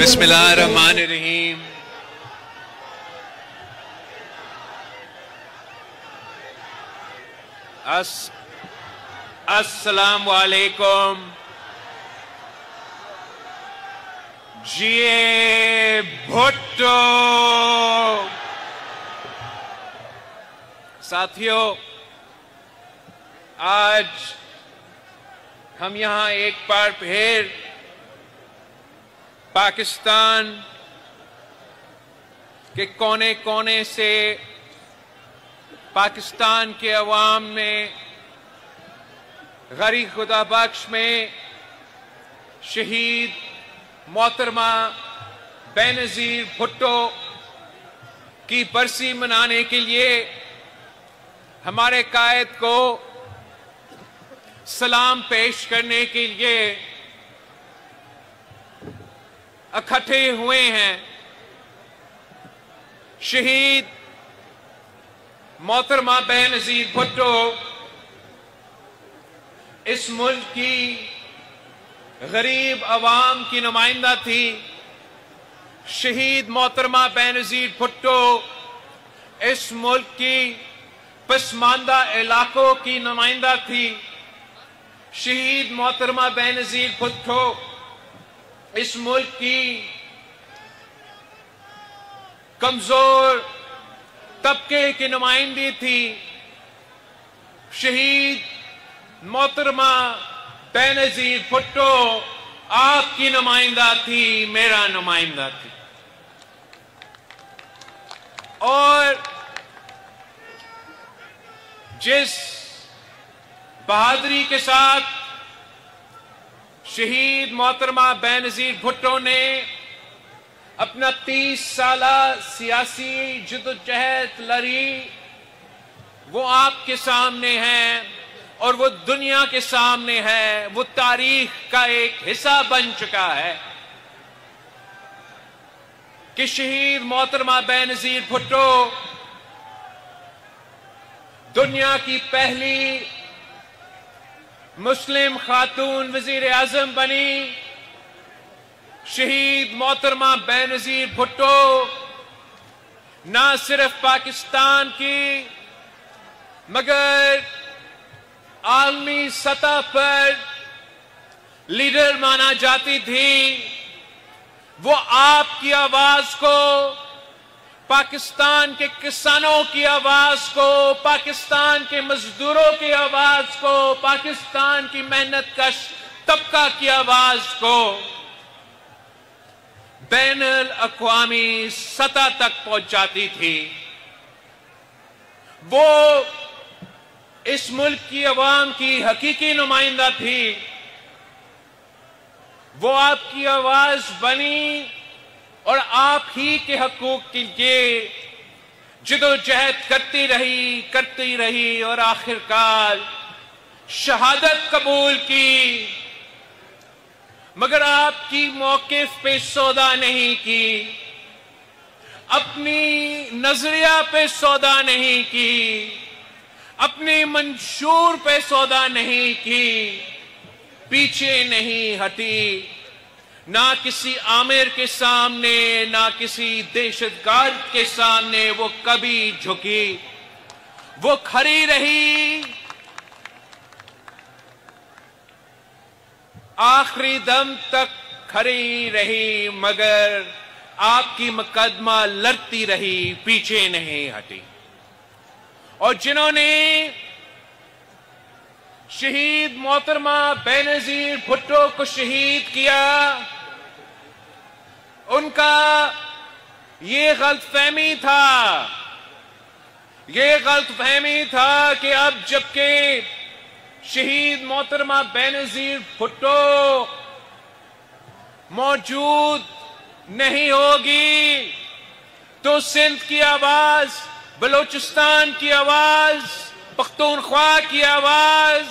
بسم اللہ الرحمن الرحیم۔ السلام علیکم۔ جیے بھٹو۔ ساتھیوں، آج ہم یہاں ایک بار پھر پاکستان کے کونے کونے سے پاکستان کے عوام میں غریب خدا بخش میں شہید محترمہ بے نظیر بھٹو کی برسی منانے کے لیے ہمارے قائد کو سلام پیش کرنے کے لیے اکٹھے ہوئے ہیں۔ شہید محترمہ بے نظیر بھٹو اس ملک کی غریب عوام کی نمائندہ تھی۔ شہید محترمہ بے نظیر بھٹو اس ملک کی پسماندہ علاقوں کی نمائندہ تھی۔ شہید محترمہ بے نظیر بھٹو اس ملک کی کمزور طبقے کی نمائندی تھی۔ شہید محترمہ بے نظیر بھٹو آپ کی نمائندہ تھی، میرا نمائندہ تھی۔ اور جس بہادری کے ساتھ شہید محترمہ بے نظیر بھٹو نے اپنا 30 سالہ سیاسی جدوجہد لڑی، وہ آپ کے سامنے ہے اور وہ دنیا کے سامنے ہے، وہ تاریخ کا ایک حصہ بن چکا ہے کہ شہید محترمہ بے نظیر بھٹو دنیا کی پہلی مسلم خاتون وزیر اعظم بنی۔ شہید محترمہ بے نظیر بھٹو نہ صرف پاکستان کی مگر عالمی سطح پر لیڈر مانا جاتی تھی۔ وہ آپ کی آواز کو، پاکستان کے کسانوں کی آواز کو، پاکستان کے مزدوروں کی آواز کو، پاکستان کی محنت کش طبقہ کی آواز کو بین الاقوامی سطح تک پہنچاتی تھی۔ وہ اس ملک کی عوام کی حقیقی نمائندہ تھی۔ وہ آپ کی آواز بنی اور آپ ہی کے حقوق کے لیے جدوجہد کرتی رہی اور آخرکار شہادت قبول کی، مگر آپ کی موقف پہ سودا نہیں کی، اپنی نظریہ پہ سودا نہیں کی، اپنی منشور پہ سودا نہیں کی، پیچھے نہیں ہٹی، نہ کسی آمر کے سامنے نہ کسی دہشت گرد کے سامنے وہ کبھی جھکی۔ وہ کھڑی رہی، آخری دم تک کھڑی رہی، مگر آپ کی مقدمہ لڑتی رہی، پیچھے نہیں ہٹی۔ اور جنہوں نے شہید محترمہ بے نظیر بھٹو کو شہید کیا، ان کا یہ غلط فہمی تھا کہ اب جبکہ شہید محترمہ بے نظیر بھٹو موجود نہیں ہوگی تو سندھ کی آواز، بلوچستان کی آواز، پختونخوا کی آواز،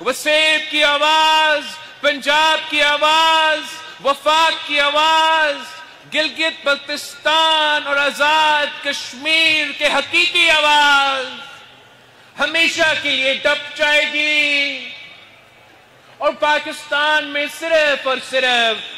وسیب کی آواز، پنجاب کی آواز، وفاق کی آواز، گلگت بلتستان اور آزاد کشمیر کے حقیقی آواز ہمیشہ کے لیے دب جائے گی۔ اور پاکستان میں صرف اور صرف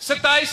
27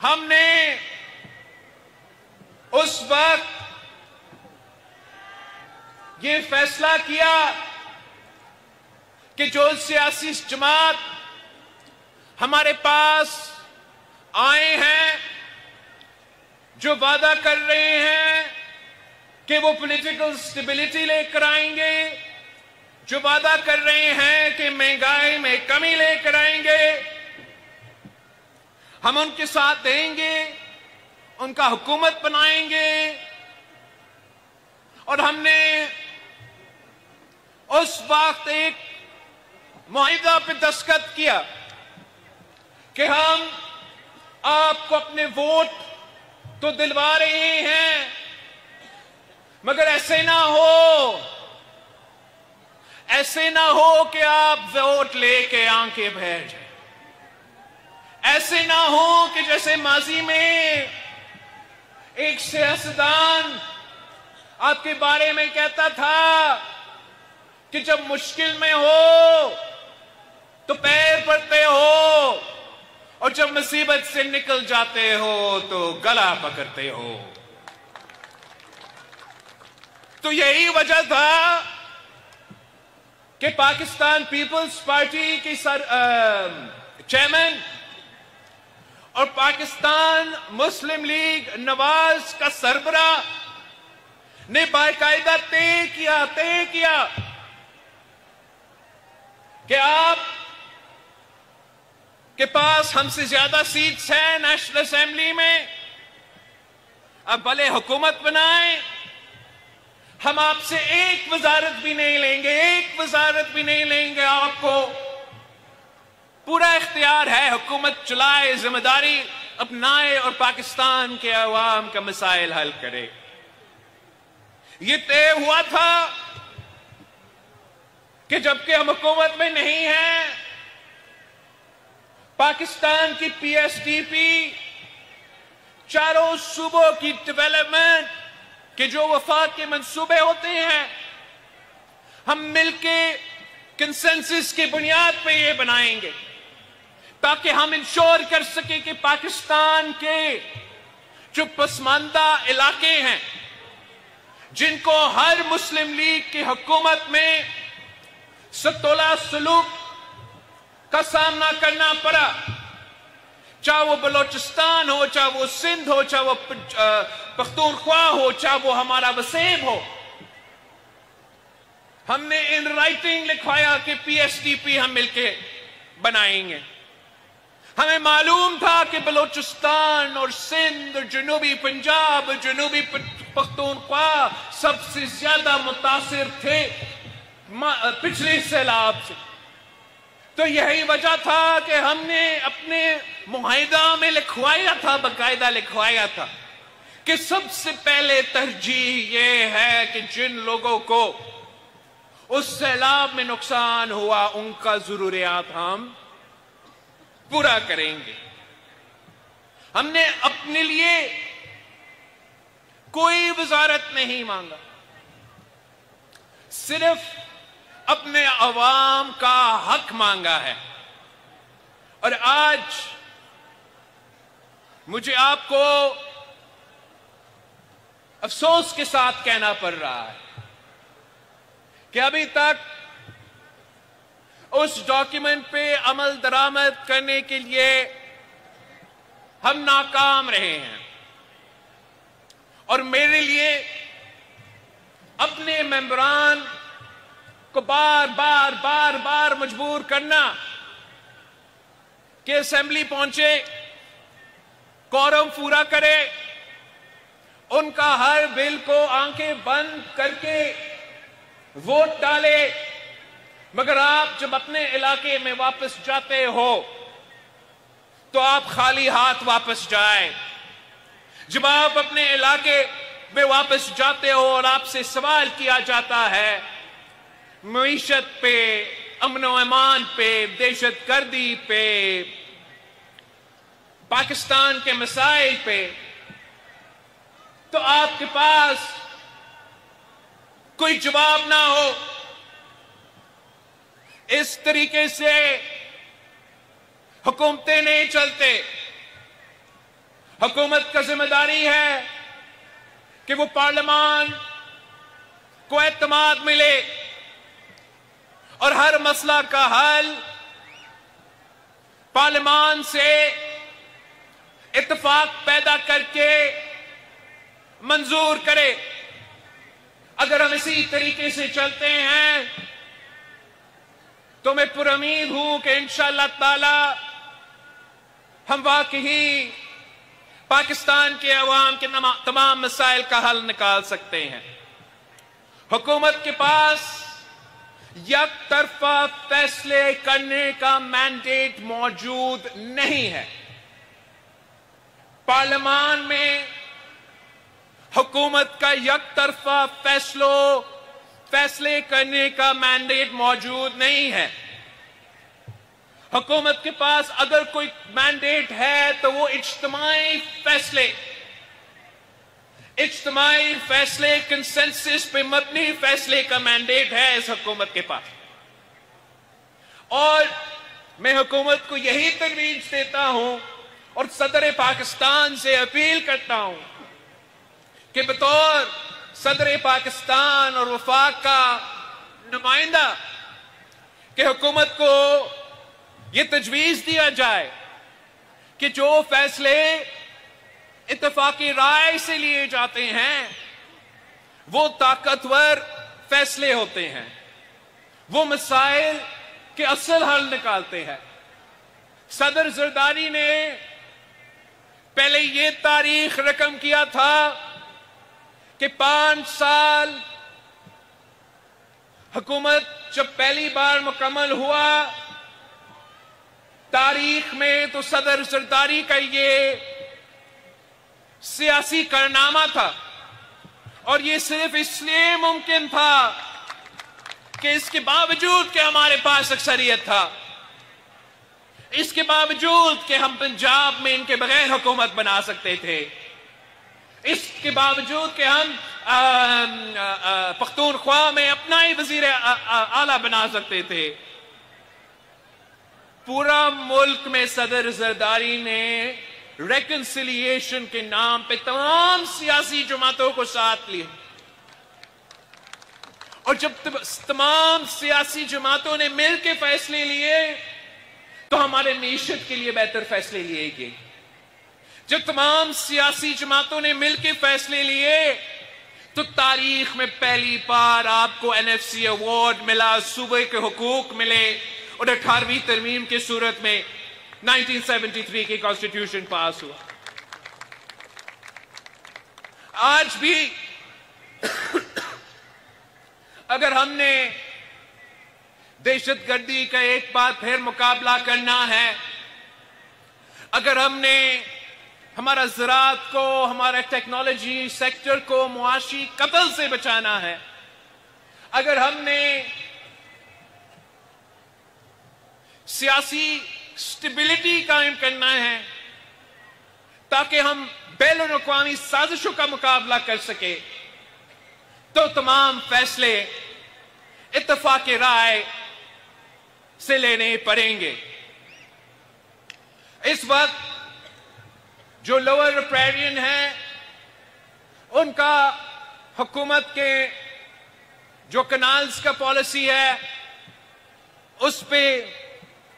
ہم نے اس وقت یہ فیصلہ کیا کہ جو سیاسی جماعت ہمارے پاس آئے ہیں، جو وعدہ کر رہے ہیں کہ وہ پولیٹیکل سٹیبلٹی لے کر آئیں گے، جو وعدہ کر رہے ہیں کہ مہنگائی میں کمی لے کر آئیں گے، ہم ان کے ساتھ دیں گے، ان کا حکومت بنائیں گے۔ اور ہم نے اس وقت ایک معاہدہ پہ دستخط کیا کہ ہم آپ کو اپنے ووٹ تو دلوا رہے ہیں، مگر ایسے نہ ہو کہ آپ ووٹ لے کے آنکھیں بھر جائیں، ایسے نہ ہو کہ جیسے ماضی میں ایک سیاستدان آپ کے بارے میں کہتا تھا کہ جب مشکل میں ہو تو پیر پڑتے ہو اور جب مصیبت سے نکل جاتے ہو تو گلا پکڑتے ہو۔ تو یہی وجہ تھا کہ پاکستان پیپلز پارٹی کی چیئرمین اور پاکستان مسلم لیگ نواز کا سربراہ نے باقاعدہ طے کیا کہ آپ کے پاس ہم سے زیادہ سیٹس ہیں نیشنل اسمبلی میں، اب بھلے حکومت بنائیں، ہم آپ سے ایک وزارت بھی نہیں لیں گے، آپ کو پورا اختیار ہے، حکومت چلائے، ذمہ داری اپنائے اور پاکستان کے عوام کا مسائل حل کرے۔ یہ طے ہوا تھا کہ جبکہ ہم حکومت میں نہیں ہیں، پاکستان کی پی ایس ڈی پی چاروں صوبوں کی ڈیولپمنٹ کے جو وفاق کے منصوبے ہوتے ہیں، ہم مل کے کنسنسس کی بنیاد پہ یہ بنائیں گے تاکہ ہم انشور کر سکیں کہ پاکستان کے جو پسماندہ علاقے ہیں، جن کو ہر مسلم لیگ کی حکومت میں ستولہ سلوک کا سامنا کرنا پڑا، چاہے وہ بلوچستان ہو، چاہے وہ سندھ ہو، چاہے وہ پختونخوا ہو، چاہے وہ ہمارا وسیب ہو، ہم نے ان رائٹنگ لکھوایا کہ پی ایس ڈی پی ہم مل کے بنائیں گے۔ ہمیں معلوم تھا کہ بلوچستان اور سندھ اور جنوبی پنجاب، جنوبی پختونخوا سب سے زیادہ متاثر تھے پچھلے سیلاب سے، تو یہی وجہ تھا کہ ہم نے اپنے معاہدہ میں باقاعدہ لکھوایا تھا کہ سب سے پہلے ترجیح یہ ہے کہ جن لوگوں کو اس سیلاب میں نقصان ہوا ان کا ضروریات ہم پورا کریں گے۔ ہم نے اپنے لیے کوئی وزارت نہیں مانگا، صرف اپنے عوام کا حق مانگا ہے۔ اور آج مجھے آپ کو افسوس کے ساتھ کہنا پڑ رہا ہے کہ ابھی تک اس ڈاکیومنٹ پہ عمل درآمد کرنے کے لیے ہم ناکام رہے ہیں، اور میرے لیے اپنے ممبران کو بار بار مجبور کرنا کہ اسمبلی پہنچے، کورم پورا کرے، ان کا ہر بل کو آنکھیں بند کر کے ووٹ ڈالے، مگر آپ جب اپنے علاقے میں واپس جاتے ہو تو آپ خالی ہاتھ واپس جائیں۔ جب آپ اپنے علاقے میں واپس جاتے ہو اور آپ سے سوال کیا جاتا ہے معیشت پہ، امن و امان پہ، دہشت گردی پہ، پاکستان کے مسائل پہ، تو آپ کے پاس کوئی جواب نہ ہو۔ اس طریقے سے حکومتیں نہیں چلتے۔ حکومت کا ذمہ داری ہے کہ وہ پارلیمان کو اعتماد ملے اور ہر مسئلہ کا حل پارلیمان سے اتفاق پیدا کر کے منظور کرے۔ اگر ہم اسی طریقے سے چلتے ہیں تو میں پر امید ہوں کہ انشاءاللہ تعالی ہم واقعی پاکستان کے عوام کے تمام مسائل کا حل نکال سکتے ہیں۔ حکومت کے پاس یک طرفہ فیصلے کرنے کا مینڈیٹ موجود نہیں ہے۔ پارلیمان میں حکومت کا یک طرفہ فیصلے کرنے کا مینڈیٹ موجود نہیں ہے۔ حکومت کے پاس اگر کوئی مینڈیٹ ہے تو وہ اجتماعی فیصلے کنسنسس پہ مبنی فیصلے کا مینڈیٹ ہے اس حکومت کے پاس۔ اور میں حکومت کو یہی تجویز دیتا ہوں اور صدر پاکستان سے اپیل کرتا ہوں کہ بطور صدر پاکستان اور وفاق کا نمائندہ کہ حکومت کو یہ تجویز دیا جائے کہ جو فیصلے اتفاقی رائے سے لیے جاتے ہیں وہ طاقتور فیصلے ہوتے ہیں، وہ مسائل کے اصل حل نکالتے ہیں۔ صدر زرداری نے پہلے یہ تاریخ رقم کیا تھا کہ 5 سال حکومت جب پہلی بار مکمل ہوا تاریخ میں تو صدر زرداری کا یہ سیاسی کارنامہ تھا، اور یہ صرف اس لیے ممکن تھا کہ اس کے باوجود کہ ہمارے پاس اکثریت تھا، اس کے باوجود کہ ہم پنجاب میں ان کے بغیر حکومت بنا سکتے تھے، اس کے باوجود کہ ہم پختونخوا میں اپنا ہی وزیر اعلیٰ بنا سکتے تھے، پورا ملک میں صدر زرداری نے ریکنسیلیشن کے نام پہ تمام سیاسی جماعتوں کو ساتھ لیا، اور جب تمام سیاسی جماعتوں نے مل کے فیصلے لیے تو ہمارے معیشت کے لیے بہتر فیصلے لیے گئے۔ جب تمام سیاسی جماعتوں نے مل کے فیصلے لیے تو تاریخ میں پہلی بار آپ کو NFC ایوارڈ ملا، صوبے کے حقوق ملے، اور 18ویں ترمیم کی صورت میں 1973 کی کانسٹیٹیوشن پاس ہوا۔ آج بھی اگر ہم نے دہشت گردی کا ایک بار پھر مقابلہ کرنا ہے، اگر ہم نے ہمارا زراعت کو، ہمارا ٹیکنالوجی سیکٹر کو معاشی قتل سے بچانا ہے، اگر ہم نے سیاسی سٹیبلٹی قائم کرنا ہے تاکہ ہم بین الاقوامی سازشوں کا مقابلہ کر سکیں، تو تمام فیصلے اتفاق رائے سے لینے پڑیں گے۔ اس وقت جو لوور ریپیرین ہیں ان کا حکومت کے جو کنالز کا پالیسی ہے اس پہ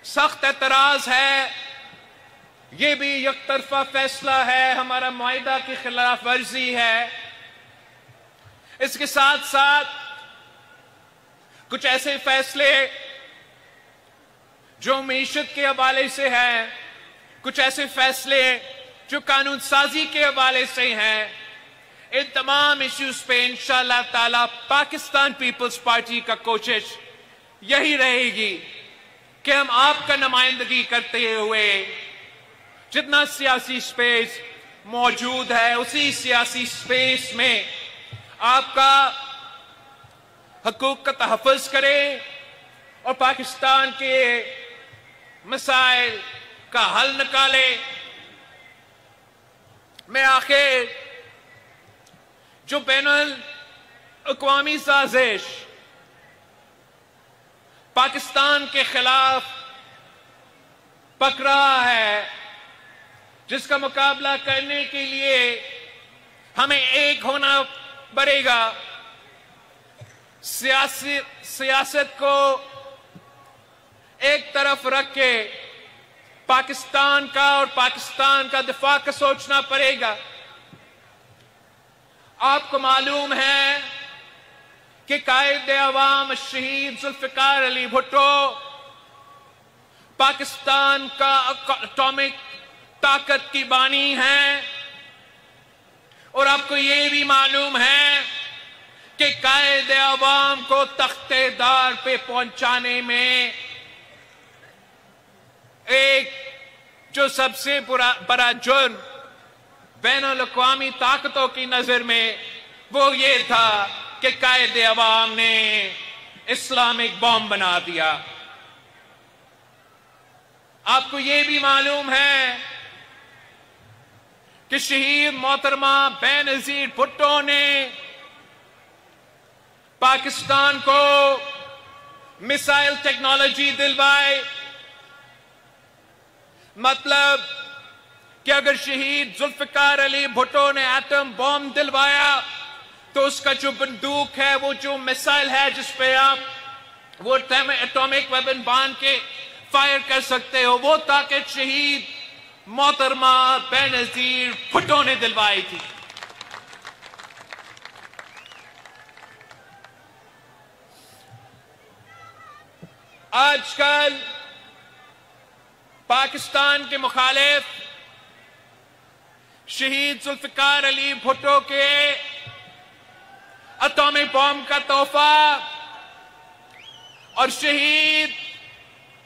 سخت اعتراض ہے، یہ بھی یک طرفہ فیصلہ ہے، ہمارا معاہدہ کی خلاف ورزی ہے۔ اس کے ساتھ ساتھ کچھ ایسے فیصلے جو معیشت کے حوالے سے ہیں، کچھ ایسے فیصلے جو قانون سازی کے حوالے سے ہیں، ان تمام ایشوز پہ انشاءاللہ تعالی پاکستان پیپلز پارٹی کا کوشش یہی رہے گی کہ ہم آپ کا نمائندگی کرتے ہوئے جتنا سیاسی سپیس موجود ہے اسی سیاسی سپیس میں آپ کا حقوق کا تحفظ کریں اور پاکستان کے مسائل کا حل نکالیں۔ میں آخر جو بین الاقوامی سازش پاکستان کے خلاف پک رہا ہے جس کا مقابلہ کرنے کے لیے ہمیں ایک ہونا پڑے گا. سیاست کو ایک طرف رکھ کے پاکستان کا اور پاکستان کا دفاع کا سوچنا پڑے گا. آپ کو معلوم ہے کہ قائد عوام شہید ذوالفقار علی بھٹو پاکستان کا اٹامک طاقت کی بانی ہیں، اور آپ کو یہ بھی معلوم ہے کہ قائد عوام کو تخت دار پہ پہنچانے میں ایک جو سب سے بڑا جرم بین الاقوامی طاقتوں کی نظر میں وہ یہ تھا کہ قائد عوام نے اسلامک بم بنا دیا. آپ کو یہ بھی معلوم ہے کہ شہید محترمہ بینظیر بھٹو نے پاکستان کو میسائل ٹیکنالوجی دلوائی. مطلب کہ اگر شہید ذوالفقار علی بھٹو نے ایٹم بم دلوایا تو اس کا جو بندوق ہے، وہ جو میسائل ہے جس پہ آپ وہ اٹامک ویپن باندھ کے فائر کر سکتے ہو، وہ طاقت شہید محترمہ بینظیر بھٹو نے دلوائی تھی. آج کل پاکستان کے مخالف شہید ذوالفقار علی بھٹو کے اٹامک بم کا تحفہ اور شہید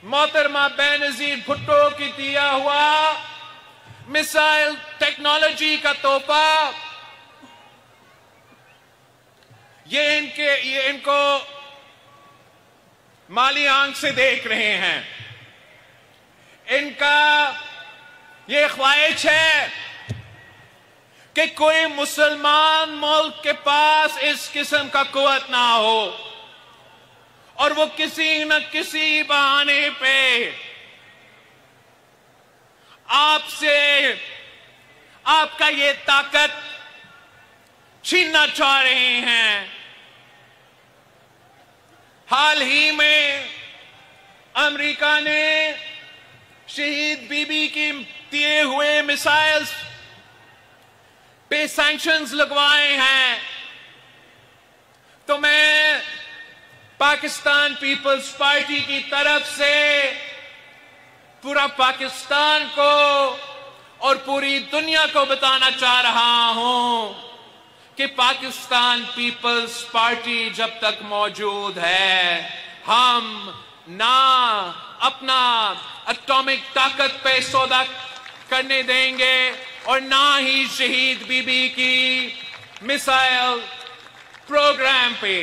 محترمہ بینظیر بھٹو کی دیا ہوا میسائل ٹیکنالوجی کا تحفہ، یہ ان کو مالی آنکھ سے دیکھ رہے ہیں. ان کا یہ خواہش ہے کہ کوئی مسلمان ملک کے پاس اس قسم کا قوت نہ ہو، اور وہ کسی نہ کسی بہانے پہ آپ کا یہ طاقت چھیننا چاہ رہے ہیں. حال ہی میں امریکہ نے شہید بی بی کی دیے ہوئے میسائلز پہ سینکشنز لگوائے ہیں. تو میں پاکستان پیپلز پارٹی کی طرف سے پورا پاکستان کو اور پوری دنیا کو بتانا چاہ رہا ہوں کہ پاکستان پیپلز پارٹی جب تک موجود ہے، ہم نہ اپنا اٹامک طاقت پہ سودا کرنے دیں گے اور نہ ہی شہید بی بی کی میسائل پروگرام پہ.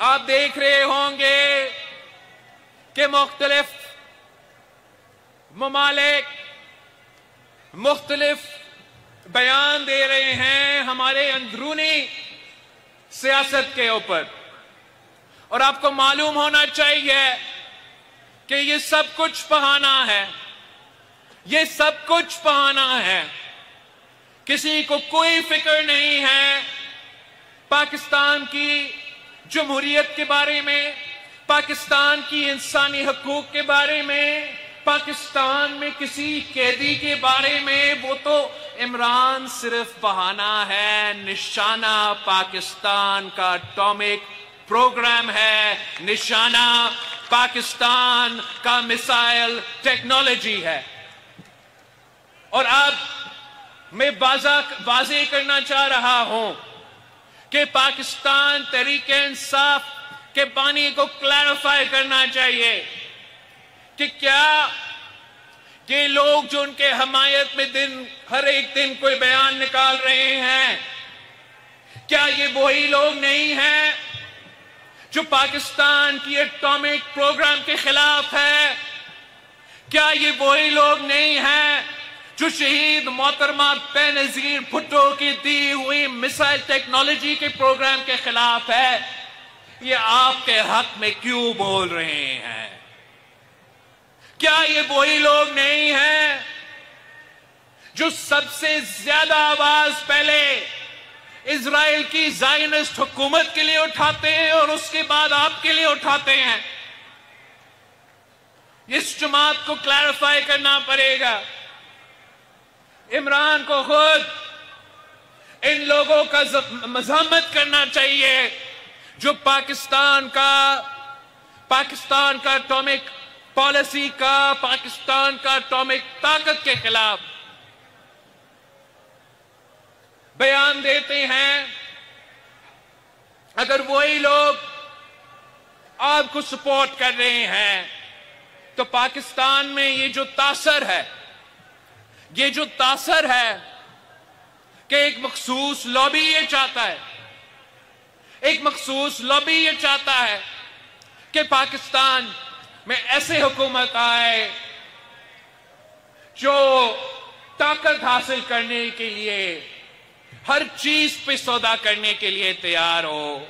آپ دیکھ رہے ہوں گے کہ مختلف ممالک مختلف بیان دے رہے ہیں ہمارے اندرونی سیاست کے اوپر، اور آپ کو معلوم ہونا چاہیے کہ یہ سب کچھ بہانہ ہے. یہ سب کچھ بہانہ ہے. کسی کو کوئی فکر نہیں ہے پاکستان کی جمہوریت کے بارے میں، پاکستان کی انسانی حقوق کے بارے میں، پاکستان میں کسی قیدی کے بارے میں. وہ تو عمران صرف بہانہ ہے. نشانہ پاکستان کا اٹامک پروگرام ہے، نشانہ پاکستان کا میسائل ٹیکنالوجی ہے. اور اب میں واضح کرنا چاہ رہا ہوں کہ پاکستان تحریک انصاف کے بانی کو کلیریفائی کرنا چاہیے کہ کیا کہ لوگ جو ان کے حمایت میں ہر ایک دن کوئی بیان نکال رہے ہیں، کیا یہ وہی لوگ نہیں ہیں جو پاکستان کی اٹامک پروگرام کے خلاف ہے؟ کیا یہ وہی لوگ نہیں ہیں جو شہید محترمہ بینظیر بھٹو کی دی ہوئی میسائل ٹیکنالوجی کے پروگرام کے خلاف ہے؟ یہ آپ کے حق میں کیوں بول رہے ہیں؟ کیا یہ وہی لوگ نہیں ہیں جو سب سے زیادہ آواز پہلے اسرائیل کی زائنسٹ حکومت کے لیے اٹھاتے ہیں اور اس کے بعد آپ کے لیے اٹھاتے ہیں؟ اس جماعت کو کلیریفائی کرنا پڑے گا. عمران کو خود ان لوگوں کا مذمت کرنا چاہیے جو پاکستان کا اٹامک پالیسی کا، پاکستان کا اٹامک طاقت کے خلاف بیان دیتے ہیں. اگر وہی لوگ آپ کو سپورٹ کر رہے ہیں تو پاکستان میں یہ جو تاثر ہے کہ ایک مخصوص لابی یہ چاہتا ہے کہ پاکستان میں ایسے حکومت آئے جو طاقت حاصل کرنے کے لیے ہر چیز پہ سودا کرنے کے لیے تیار ہو.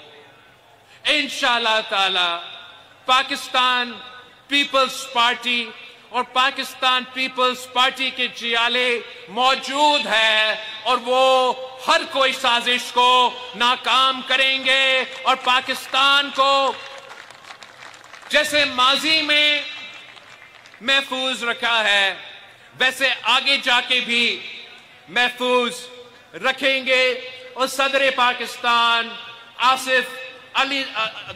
انشاءاللہ تعالی پاکستان پیپلز پارٹی اور پاکستان پیپلز پارٹی کے جیالے موجود ہے اور وہ ہر کوئی سازش کو ناکام کریں گے اور پاکستان کو جیسے ماضی میں محفوظ رکھا ہے ویسے آگے جا کے بھی محفوظ رکھیں گے. اور صدر پاکستان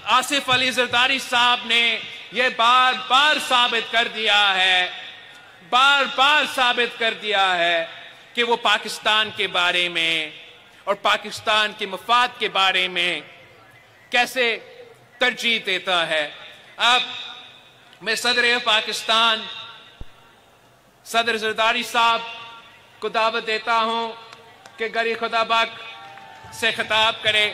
آصف علی زرداری صاحب نے یہ بار بار ثابت کر دیا ہے کہ وہ پاکستان کے بارے میں اور پاکستان کے مفاد کے بارے میں کیسے ترجیح دیتا ہے. اب میں صدر پاکستان صدر زرداری صاحب کو دعوت دیتا ہوں کہ گر خدا بخش سے خطاب کرے.